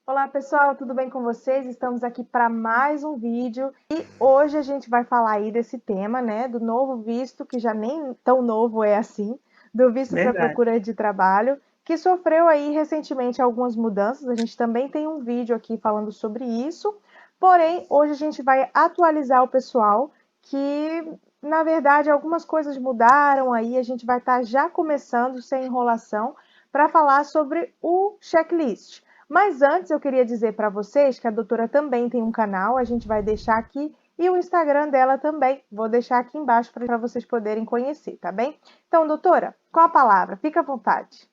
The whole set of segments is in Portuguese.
Olá pessoal, tudo bem com vocês? Estamos aqui para mais um vídeo e hoje a gente vai falar aí desse tema, né, do novo visto, que já nem tão novo é assim, do visto para Verdade. procura de trabalho, que sofreu aí recentemente algumas mudanças. A gente também tem um vídeo aqui falando sobre isso, porém hoje a gente vai atualizar o pessoal que, na verdade, algumas coisas mudaram aí, a gente vai estar já começando sem enrolação para falar sobre o checklist. Mas antes eu queria dizer para vocês que a doutora também tem um canal, a gente vai deixar aqui, e o Instagram dela também. Vou deixar aqui embaixo para vocês poderem conhecer, tá bem? Então, doutora, qual a palavra? Fica à vontade.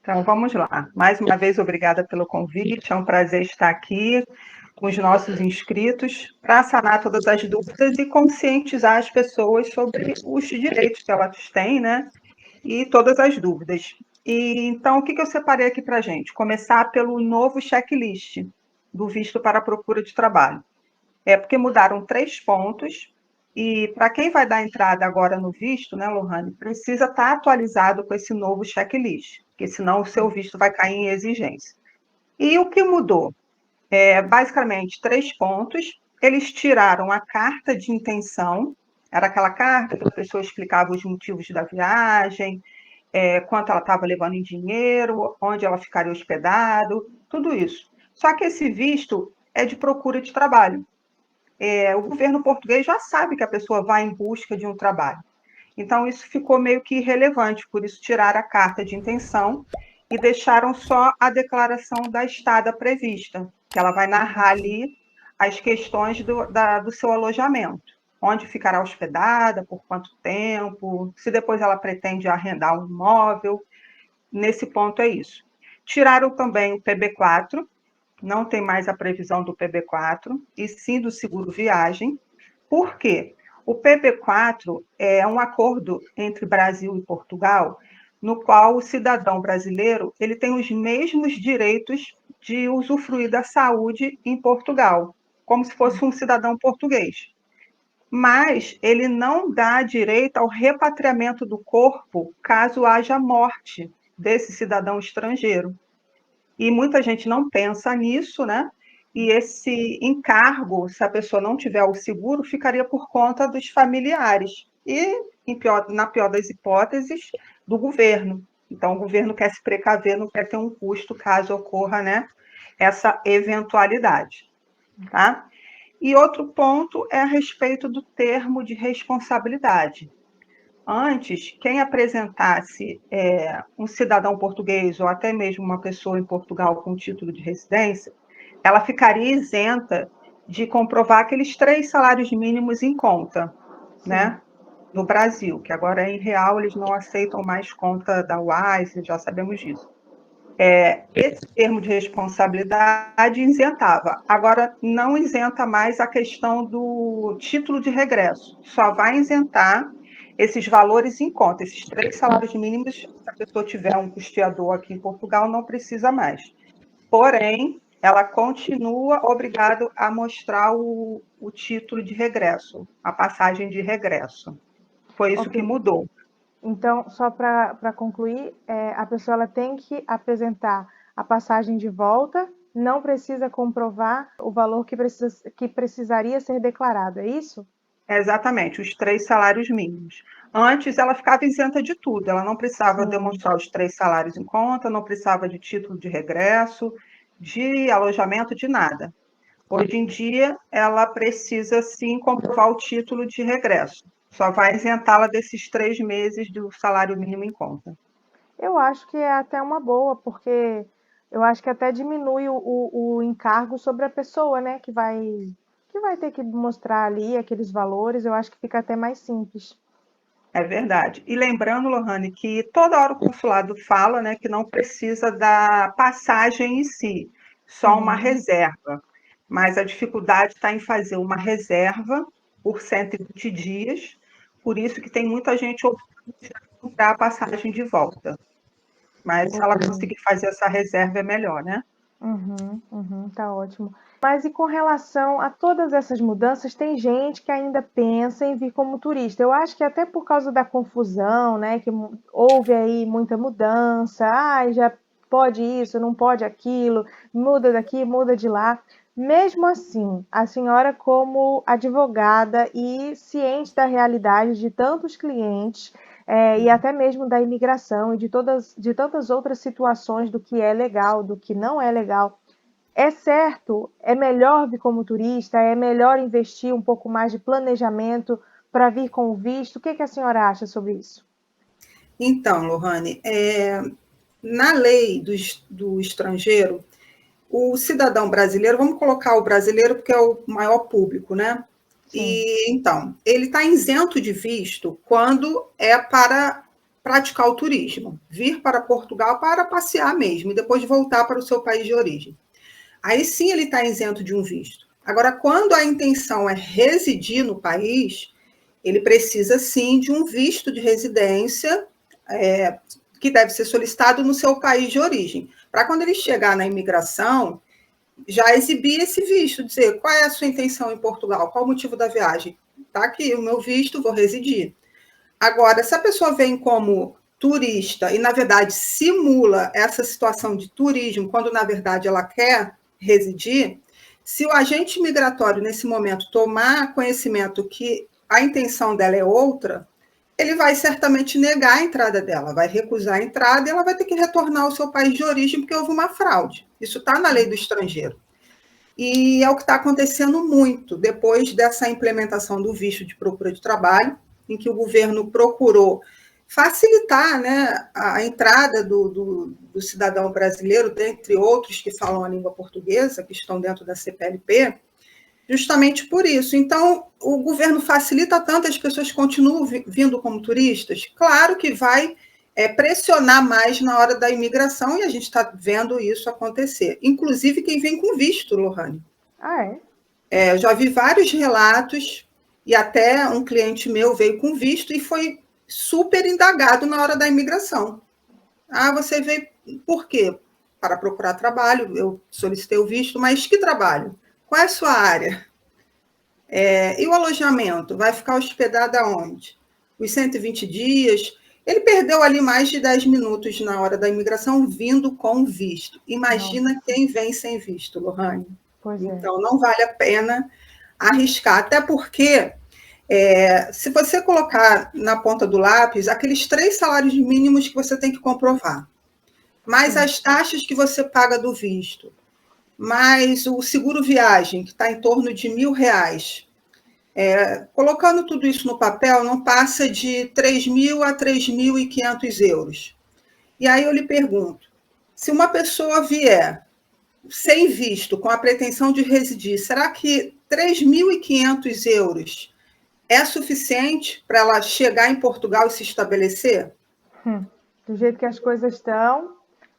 Então, vamos lá. Mais uma vez, obrigada pelo convite. É um prazer estar aqui com os nossos inscritos para sanar todas as dúvidas e conscientizar as pessoas sobre os direitos que elas têm, né? E todas as dúvidas. E então, o que eu separei aqui para a gente? Começar pelo novo checklist do visto para a procura de trabalho. É porque mudaram 3 pontos. E para quem vai dar entrada agora no visto, né, Lohane, precisa estar atualizado com esse novo checklist, porque senão o seu visto vai cair em exigência. E o que mudou? Basicamente, 3 pontos. Eles tiraram a carta de intenção, era aquela carta que a pessoa explicava os motivos da viagem, quanto ela estava levando em dinheiro, onde ela ficaria hospedado, tudo isso. Só que esse visto é de procura de trabalho. O governo português já sabe que a pessoa vai em busca de um trabalho. Então, isso ficou meio que irrelevante, por isso tiraram a carta de intenção e deixaram só a declaração da estada prevista, que ela vai narrar ali as questões do seu alojamento, onde ficará hospedada, por quanto tempo, se depois ela pretende arrendar um imóvel, nesse ponto é isso. Tiraram também o PB4, não tem mais a previsão do PB4, e sim do seguro viagem. Por quê? O PB4 é um acordo entre Brasil e Portugal, no qual o cidadão brasileiro ele tem os mesmos direitos de usufruir da saúde em Portugal, como se fosse um cidadão português. Mas ele não dá direito ao repatriamento do corpo caso haja morte desse cidadão estrangeiro. E muita gente não pensa nisso, né? E esse encargo, se a pessoa não tiver o seguro, ficaria por conta dos familiares. E, na pior das hipóteses, do governo. Então, o governo quer se precaver, não quer ter um custo caso ocorra, né, essa eventualidade. Tá? E outro ponto é a respeito do termo de responsabilidade. Antes, quem apresentasse um cidadão português ou até mesmo uma pessoa em Portugal com título de residência, ela ficaria isenta de comprovar aqueles 3 salários mínimos em conta, Sim. né? No Brasil, que agora em real eles não aceitam mais conta da Wise, já sabemos disso. Esse termo de responsabilidade isentava. Agora, não isenta mais a questão do título de regresso. Só vai isentar esses valores em conta. Esses 3 salários mínimos, se a pessoa tiver um custeador aqui em Portugal, não precisa mais. Porém, ela continua obrigada a mostrar o título de regresso, a passagem de regresso. Foi isso Ok. que mudou. Então, só para concluir, a pessoa ela tem que apresentar a passagem de volta, não precisa comprovar o valor que precisaria ser declarado, é isso? Exatamente, os 3 salários mínimos. Antes, ela ficava isenta de tudo, ela não precisava Sim. demonstrar os 3 salários em conta, não precisava de título de regresso, de alojamento, de nada. Hoje em dia, ela precisa sim comprovar o título de regresso. Só vai isentá-la desses 3 meses do salário mínimo em conta. Eu acho que é até uma boa, porque eu acho que até diminui o encargo sobre a pessoa, né, que vai ter que mostrar ali aqueles valores, eu acho que fica até mais simples. É verdade. E lembrando, Lohane, que toda hora o consulado fala, né, que não precisa da passagem em si, só uma Uhum. reserva. Mas a dificuldade está em fazer uma reserva por 120 dias, por isso que tem muita gente optando por comprar a passagem de volta. Mas se ela Ok. conseguir fazer essa reserva é melhor, né? Uhum, uhum, tá ótimo. Mas e com relação a todas essas mudanças, tem gente que ainda pensa em vir como turista. Eu acho que até por causa da confusão, né, que houve aí muita mudança, já pode isso, não pode aquilo, muda daqui, muda de lá. Mesmo assim, a senhora, como advogada e ciente da realidade de tantos clientes, e até mesmo da imigração e de tantas outras situações do que é legal, do que não é legal, é certo, é melhor vir como turista, é melhor investir um pouco mais de planejamento para vir com o visto? O que, que a senhora acha sobre isso? Então, Lohane, na lei do estrangeiro, o cidadão brasileiro, vamos colocar o brasileiro porque é o maior público, né? Sim. E então, ele está isento de visto quando é para praticar o turismo, vir para Portugal para passear mesmo e depois voltar para o seu país de origem. Aí sim ele está isento de um visto. Agora, quando a intenção é residir no país, ele precisa sim de um visto de residência, que deve ser solicitado no seu país de origem. Para quando ele chegar na imigração, já exibir esse visto, dizer qual é a sua intenção em Portugal, qual o motivo da viagem. Está aqui o meu visto, vou residir. Agora, se a pessoa vem como turista e, na verdade, simula essa situação de turismo, quando, na verdade, ela quer residir, se o agente migratório, nesse momento, tomar conhecimento que a intenção dela é outra, ele vai certamente negar a entrada dela, vai recusar a entrada e ela vai ter que retornar ao seu país de origem porque houve uma fraude. Isso está na lei do estrangeiro. E é o que está acontecendo muito depois dessa implementação do visto de procura de trabalho, em que o governo procurou facilitar, né, a entrada do cidadão brasileiro, dentre outros que falam a língua portuguesa, que estão dentro da CPLP, justamente por isso. Então, o governo facilita tanto, as pessoas continuam vindo como turistas. Claro que vai pressionar mais na hora da imigração, e a gente está vendo isso acontecer. Inclusive quem vem com visto, Lohane. Ah, é? Eu já vi vários relatos, e até um cliente meu veio com visto e foi super indagado na hora da imigração. Ah, você veio por quê? Para procurar trabalho, eu solicitei o visto, mas que trabalho? Qual é a sua área? E o alojamento? Vai ficar hospedado aonde? Os 120 dias? Ele perdeu ali mais de 10 minutos na hora da imigração vindo com visto. Imagina Nossa, quem vem sem visto, Lohane. pois é. Então, não vale a pena arriscar, até porque se você colocar na ponta do lápis aqueles 3 salários mínimos que você tem que comprovar, mais Sim. as taxas que você paga do visto, mais o seguro viagem, que está em torno de R$ 1.000. Colocando tudo isso no papel, não passa de 3.000 a 3.500 euros. E aí eu lhe pergunto, se uma pessoa vier sem visto, com a pretensão de residir, será que 3.500 euros é suficiente para ela chegar em Portugal e se estabelecer? Do jeito que as coisas estão,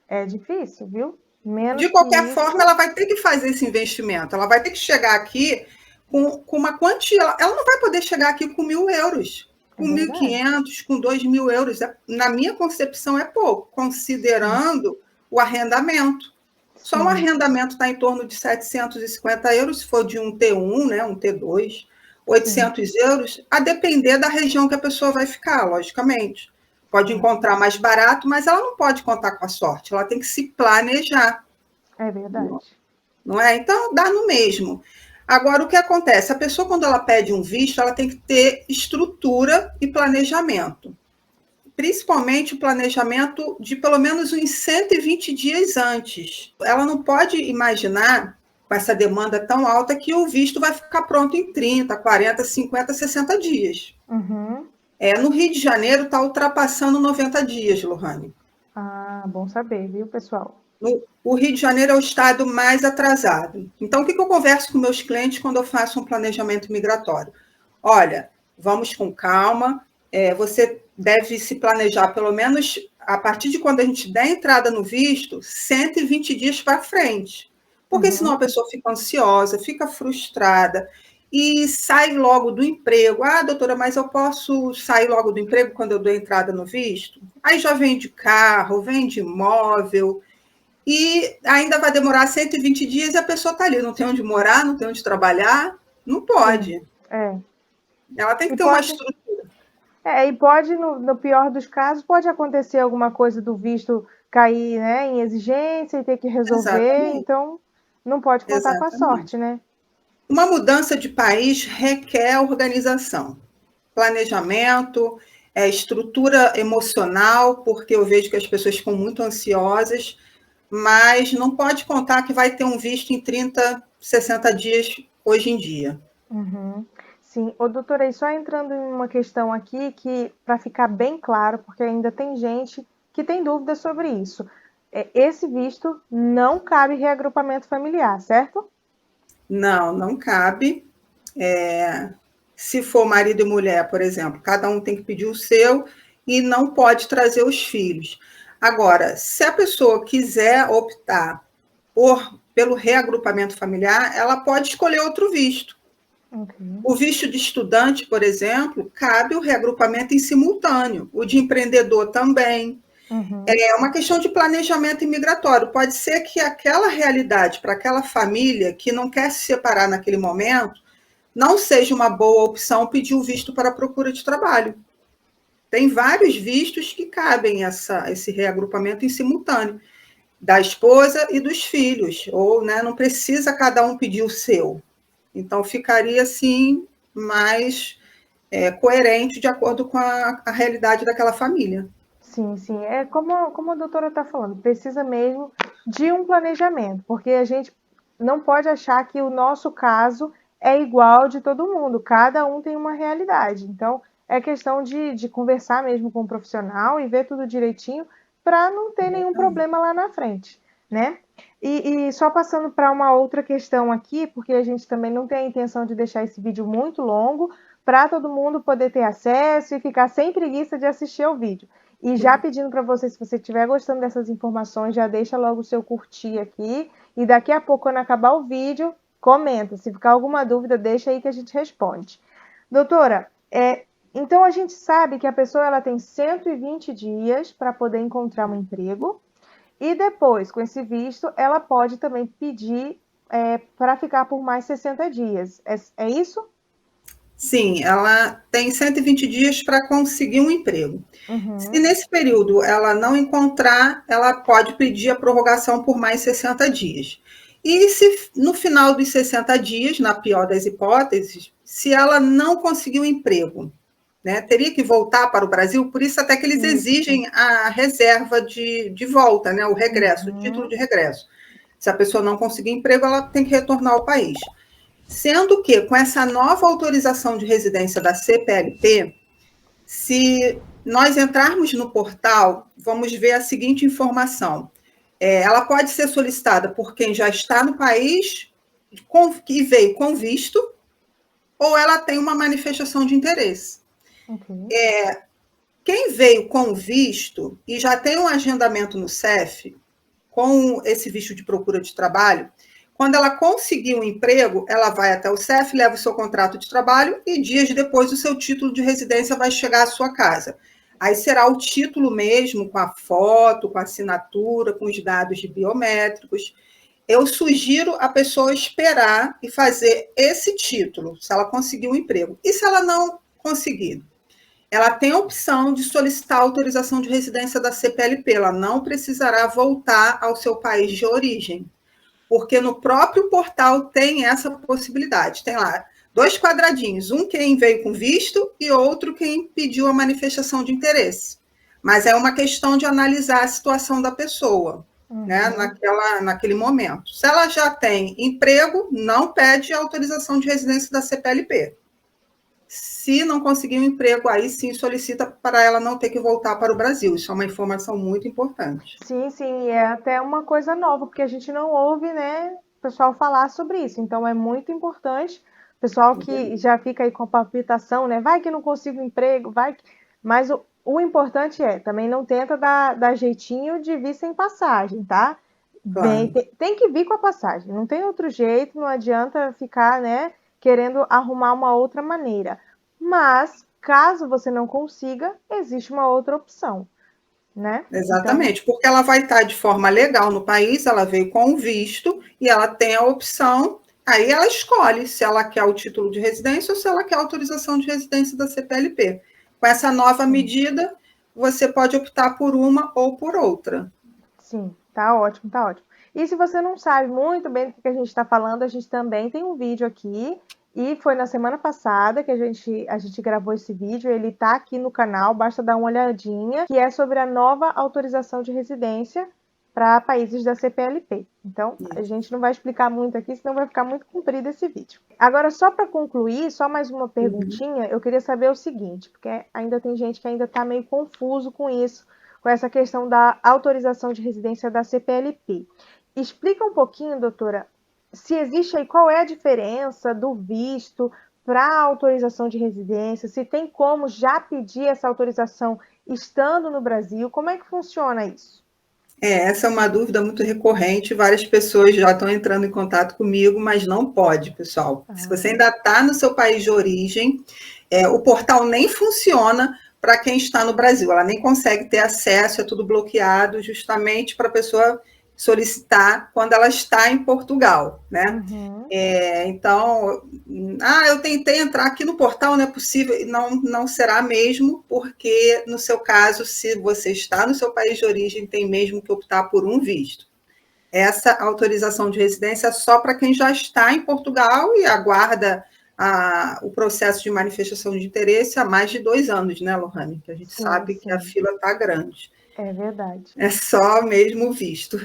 é difícil, viu? De Menos que qualquer isso, forma, ela vai ter que fazer esse investimento, ela vai ter que chegar aqui com uma quantia, ela não vai poder chegar aqui com 1.000 euros, é com mil e verdade. quinhentos, com 2.000 euros. Na minha concepção, é pouco, Sim, considerando o arrendamento. Só um sim. arrendamento está em torno de 750 euros, se for de um T1, né, um T2, Sim. 800 euros, a depender da região que a pessoa vai ficar, logicamente. Pode encontrar mais barato, mas ela não pode contar com a sorte, ela tem que se planejar, É verdade. não é? Então, dá no mesmo. Agora, o que acontece? A pessoa, quando ela pede um visto, ela tem que ter estrutura e planejamento. Principalmente o planejamento de pelo menos uns 120 dias antes. Ela não pode imaginar, com essa demanda tão alta, que o visto vai ficar pronto em 30, 40, 50, 60 dias. Uhum. No Rio de Janeiro está ultrapassando 90 dias, Lohane. Ah, bom saber, viu, pessoal? O Rio de Janeiro é o estado mais atrasado. Então, o que eu converso com meus clientes quando eu faço um planejamento migratório? Olha, vamos com calma, você deve se planejar pelo menos a partir de quando a gente der entrada no visto, 120 dias para frente. Porque senão a Uhum. pessoa fica ansiosa, fica frustrada e sai logo do emprego. Ah, doutora, mas eu posso sair logo do emprego quando eu dou entrada no visto? Aí já vem de carro, vem de imóvel, e ainda vai demorar 120 dias e a pessoa está ali, não tem onde morar, não tem onde trabalhar, não Sim. pode. É. Ela tem que E ter uma pode, estrutura. no pior dos casos, pode acontecer alguma coisa do visto cair, né, em exigência e ter que resolver, Exatamente. então não pode contar com a Exatamente. sorte, né? Uma mudança de país requer organização, planejamento, estrutura emocional, porque eu vejo que as pessoas ficam muito ansiosas, mas não pode contar que vai ter um visto em 30, 60 dias hoje em dia. Uhum. Sim, ô doutora, e só entrando em uma questão aqui que, para ficar bem claro, porque ainda tem gente que tem dúvidas sobre isso. Esse visto não cabe reagrupamento familiar, certo? Não, não cabe. Se for marido e mulher, por exemplo, cada um tem que pedir o seu e não pode trazer os filhos. Agora, se a pessoa quiser optar pelo reagrupamento familiar, ela pode escolher outro visto. Okay. O visto de estudante, por exemplo, cabe o reagrupamento em simultâneo, o de empreendedor também. Uhum. É uma questão de planejamento imigratório. Pode ser que aquela realidade para aquela família que não quer se separar naquele momento não seja uma boa opção pedir o visto para a procura de trabalho. Tem vários vistos que cabem esse reagrupamento em simultâneo, da esposa e dos filhos, ou né, não precisa cada um pedir o seu. Então, ficaria, assim, mais coerente de acordo com a realidade daquela família. Sim, sim. É como a doutora está falando, precisa mesmo de um planejamento, porque a gente não pode achar que o nosso caso é igual de todo mundo, cada um tem uma realidade. Então, é questão de conversar mesmo com o profissional e ver tudo direitinho para não ter nenhum problema lá na frente, né? E só passando para uma outra questão aqui, porque a gente também não tem a intenção de deixar esse vídeo muito longo, para todo mundo poder ter acesso e ficar sem preguiça de assistir ao vídeo. E já pedindo para você, se você estiver gostando dessas informações, já deixa logo o seu curtir aqui. E daqui a pouco, quando acabar o vídeo, comenta. Se ficar alguma dúvida, deixa aí que a gente responde. Doutora, então a gente sabe que a pessoa ela tem 120 dias para poder encontrar um emprego. E depois, com esse visto, ela pode também pedir para ficar por mais 60 dias. É isso? Sim, ela tem 120 dias para conseguir um emprego. Se Uhum. nesse período ela não encontrar, ela pode pedir a prorrogação por mais 60 dias. E se no final dos 60 dias, na pior das hipóteses, se ela não conseguir um emprego, né, teria que voltar para o Brasil, por isso até que eles Isso. exigem a reserva de volta, né, o regresso, o título Uhum. de regresso. Se a pessoa não conseguir emprego, ela tem que retornar ao país. Sendo que, com essa nova autorização de residência da CPLP, se nós entrarmos no portal, vamos ver a seguinte informação. Ela pode ser solicitada por quem já está no país, que veio com visto, ou ela tem uma manifestação de interesse. Ok. Quem veio com visto e já tem um agendamento no CEF, com esse visto de procura de trabalho, quando ela conseguir um emprego, ela vai até o CEF, leva o seu contrato de trabalho e dias depois o seu título de residência vai chegar à sua casa. Aí será o título mesmo, com a foto, com a assinatura, com os dados de biométricos. Eu sugiro a pessoa esperar e fazer esse título, se ela conseguir um emprego. E se ela não conseguir? Ela tem a opção de solicitar a autorização de residência da CPLP, ela não precisará voltar ao seu país de origem, porque no próprio portal tem essa possibilidade. Tem lá 2 quadradinhos, um quem veio com visto e outro quem pediu a manifestação de interesse. Mas é uma questão de analisar a situação da pessoa, né, Uhum. naquele momento. Se ela já tem emprego, não pede autorização de residência da CPLP. Se não conseguir um emprego, aí sim solicita para ela não ter que voltar para o Brasil. Isso é uma informação muito importante. Sim, sim, é até uma coisa nova, porque a gente não ouve, né, o pessoal falar sobre isso. Então é muito importante. O pessoal que já fica aí com a palpitação, né? Vai que não consigo emprego, vai que... Mas o importante é, também não tenta dar jeitinho de vir sem passagem, tá? Bem, Claro. tem que vir com a passagem, não tem outro jeito, não adianta ficar, né, querendo arrumar uma outra maneira. Mas, caso você não consiga, existe uma outra opção, né? Então, Exatamente, porque ela vai estar de forma legal no país, ela veio com o visto e ela tem a opção, aí ela escolhe se ela quer o título de residência ou se ela quer a autorização de residência da CPLP. Com essa nova medida, você pode optar por uma ou por outra. Sim, tá ótimo, tá ótimo. E se você não sabe muito bem do que a gente está falando, a gente também tem um vídeo aqui, e foi na semana passada que a gente gravou esse vídeo, ele está aqui no canal, basta dar uma olhadinha, que é sobre a nova autorização de residência para países da CPLP. Então, a gente não vai explicar muito aqui, senão vai ficar muito comprido esse vídeo. Agora, só para concluir, só mais uma Uhum. perguntinha, eu queria saber o seguinte, porque ainda tem gente que ainda está meio confuso com essa questão da autorização de residência da CPLP. Explica um pouquinho, doutora, se existe aí, qual é a diferença do visto para a autorização de residência, se tem como já pedir essa autorização estando no Brasil, como é que funciona isso? Essa é uma dúvida muito recorrente, várias pessoas já estão entrando em contato comigo, mas não pode, pessoal. Se você Ah, ainda está no seu país de origem, o portal nem funciona para quem está no Brasil, ela nem consegue ter acesso, é tudo bloqueado, justamente para a pessoa solicitar quando ela está em Portugal, né? uhum, Então, eu tentei entrar aqui no portal, não é possível, não será mesmo, porque no seu caso, se você está no seu país de origem, tem mesmo que optar por um visto. Essa autorização de residência é só para quem já está em Portugal e aguarda o processo de manifestação de interesse há mais de 2 anos, né, Lohane? Que a gente sim, sabe que a sim, fila está grande. é verdade. É só mesmo o visto.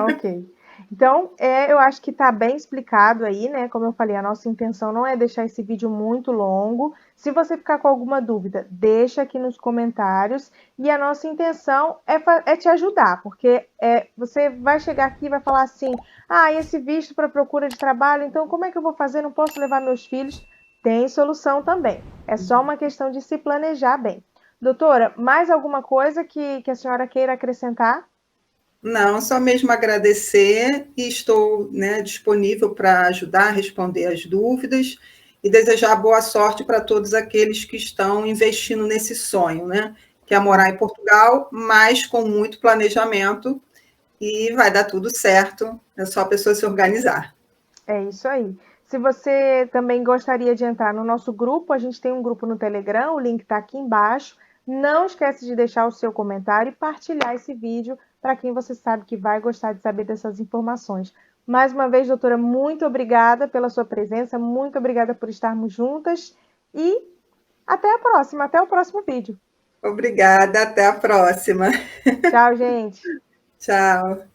Ok. Então, eu acho que está bem explicado aí, né? Como eu falei, a nossa intenção não é deixar esse vídeo muito longo. Se você ficar com alguma dúvida, deixa aqui nos comentários. E a nossa intenção é te ajudar, porque você vai chegar aqui e vai falar assim: ah, esse visto para procura de trabalho, então como é que eu vou fazer? Não posso levar meus filhos? Tem solução também. É só uma questão de se planejar bem. Doutora, mais alguma coisa que a senhora queira acrescentar? Não, só mesmo agradecer e estou, né, disponível para ajudar a responder as dúvidas e desejar boa sorte para todos aqueles que estão investindo nesse sonho, né, que é morar Sim. em Portugal, mas com muito planejamento e vai dar tudo certo, é só a pessoa se organizar. É isso aí. Se você também gostaria de entrar no nosso grupo, a gente tem um grupo no Telegram, o link está aqui embaixo. Não esquece de deixar o seu comentário e partilhar esse vídeo para quem você sabe que vai gostar de saber dessas informações. Mais uma vez, doutora, muito obrigada pela sua presença, muito obrigada por estarmos juntas e até a próxima, até o próximo vídeo. Obrigada, até a próxima. Tchau, gente! Tchau.